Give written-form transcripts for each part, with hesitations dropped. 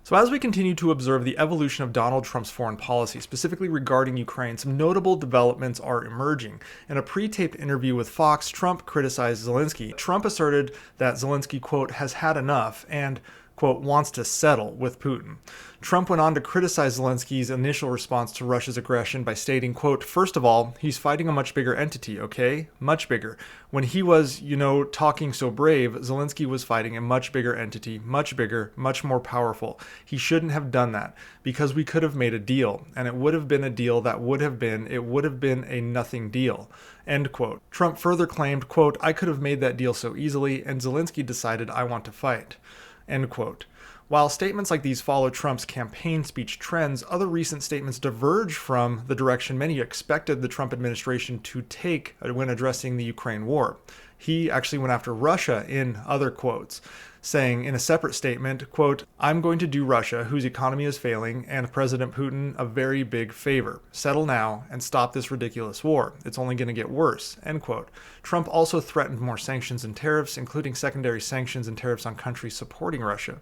So, as we continue to observe the evolution of Donald Trump's foreign policy, specifically regarding Ukraine, some notable developments are emerging. In a pre-taped interview with Fox, Trump criticized Zelensky. Trump asserted that Zelensky, quote, has had enough and, quote, wants to settle with Putin. Trump went on to criticize Zelensky's initial response to Russia's aggression by stating, quote, first of all, he's fighting a much bigger entity, okay? Much bigger. When he was, talking so brave, Zelensky was fighting a much bigger entity, much bigger, much more powerful. He shouldn't have done that because we could have made a deal, and it would have been a deal that would have been a nothing deal, end quote. Trump further claimed, quote, I could have made that deal so easily, and Zelensky decided I want to fight, end quote. While statements like these follow Trump's campaign speech trends, other recent statements diverge from the direction many expected the Trump administration to take when addressing the Ukraine war. He actually went after Russia in other quotes, saying in a separate statement, quote, I'm going to do Russia, whose economy is failing, and President Putin a very big favor. Settle now and stop this ridiculous war. It's only going to get worse, end quote. Trump also threatened more sanctions and tariffs, including secondary sanctions and tariffs on countries supporting Russia.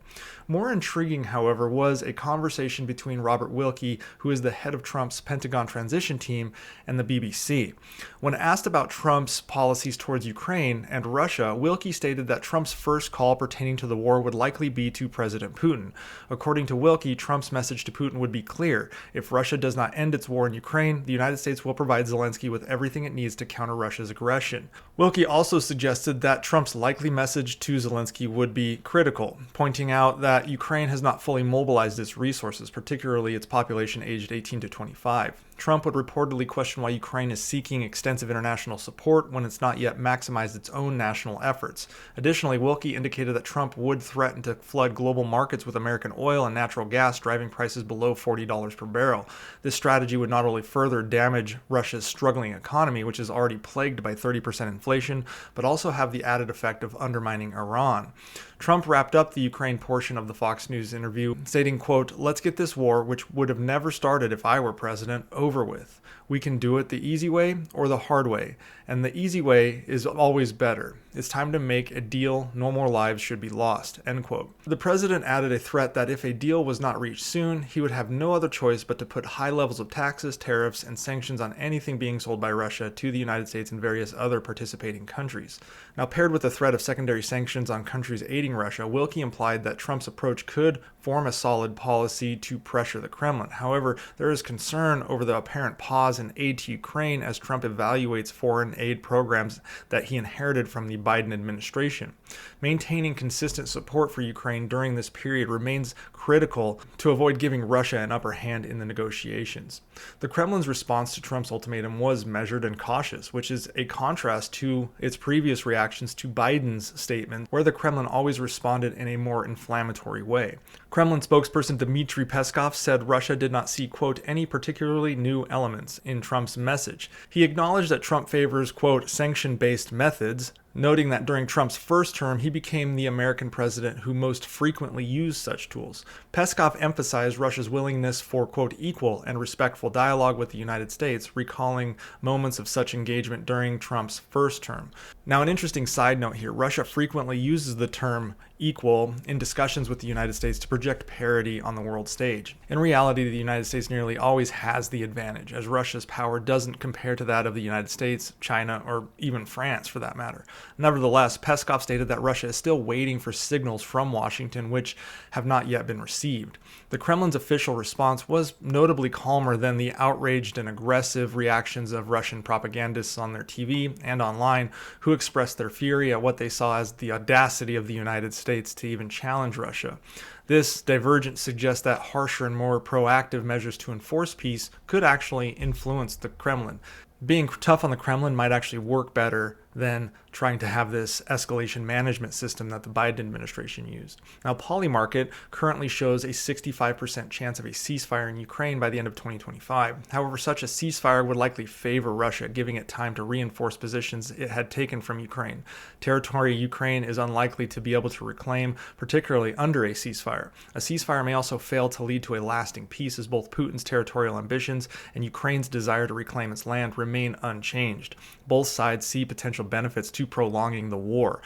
More intriguing, however, was a conversation between Robert Wilkie, who is the head of Trump's Pentagon transition team, and the BBC. When asked about Trump's policies towards Ukraine and Russia, Wilkie stated that Trump's first call pertaining to the war would likely be to President Putin. According to Wilkie, Trump's message to Putin would be clear. If Russia does not end its war in Ukraine, the United States will provide Zelensky with everything it needs to counter Russia's aggression. Wilkie also suggested that Trump's likely message to Zelensky would be critical, pointing out that Ukraine has not fully mobilized its resources, particularly its population aged 18 to 25. Trump would reportedly question why Ukraine is seeking extensive international support when it's not yet maximized its own national efforts. Additionally, Wilkie indicated that Trump would threaten to flood global markets with American oil and natural gas, driving prices below $40 per barrel. This strategy would not only further damage Russia's struggling economy, which is already plagued by 30% inflation, but also have the added effect of undermining Iran. Trump wrapped up the Ukraine portion of the Fox News interview, stating, quote, let's get this war, which would have never started if I were president, over with. We can do it the easy way or the hard way, and the easy way is always better. It's time to make a deal. No more lives should be lost, end quote. The president added a threat that if a deal was not reached soon, he would have no other choice but to put high levels of taxes, tariffs, and sanctions on anything being sold by Russia to the United States and various other participating countries. Now, paired with the threat of secondary sanctions on countries aiding Russia, Wilkie implied that Trump's approach could form a solid policy to pressure the Kremlin. However, there is concern over the apparent pause in aid to Ukraine as Trump evaluates foreign aid programs that he inherited from the Biden administration. Maintaining consistent support for Ukraine during this period remains critical to avoid giving Russia an upper hand in the negotiations. The Kremlin's response to Trump's ultimatum was measured and cautious, which is a contrast to its previous reactions to Biden's statement, where the Kremlin always responded in a more inflammatory way. Kremlin spokesperson Dmitry Peskov said Russia did not see, quote, any particularly new elements in Trump's message. He acknowledged that Trump favors, quote, sanction-based methods, noting that during Trump's first term, he became the American president who most frequently used such tools. Peskov emphasized Russia's willingness for, quote, equal and respectful dialogue with the United States, recalling moments of such engagement during Trump's first term. Now, an interesting side note here, Russia frequently uses the term equal in discussions with the United States to project parity on the world stage. In reality, the United States nearly always has the advantage, as Russia's power doesn't compare to that of the United States, China, or even France for that matter. Nevertheless, Peskov stated that Russia is still waiting for signals from Washington which have not yet been received. The Kremlin's official response was notably calmer than the outraged and aggressive reactions of Russian propagandists on their TV and online, who expressed their fury at what they saw as the audacity of the United States to even challenge Russia. This divergence suggests that harsher and more proactive measures to enforce peace could actually influence the Kremlin. Being tough on the Kremlin might actually work better than trying to have this escalation management system that the Biden administration used. Now, Polymarket currently shows a 65% chance of a ceasefire in Ukraine by the end of 2025. However, such a ceasefire would likely favor Russia, giving it time to reinforce positions it had taken from Ukraine. Territory Ukraine is unlikely to be able to reclaim, particularly under a ceasefire. A ceasefire may also fail to lead to a lasting peace, as both Putin's territorial ambitions and Ukraine's desire to reclaim its land remain unchanged. Both sides see potential benefits to prolonging the war.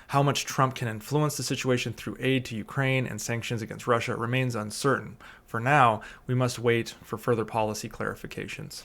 How much Trump can influence the situation through aid to Ukraine and sanctions against Russia remains uncertain. For now, we must wait for further policy clarifications.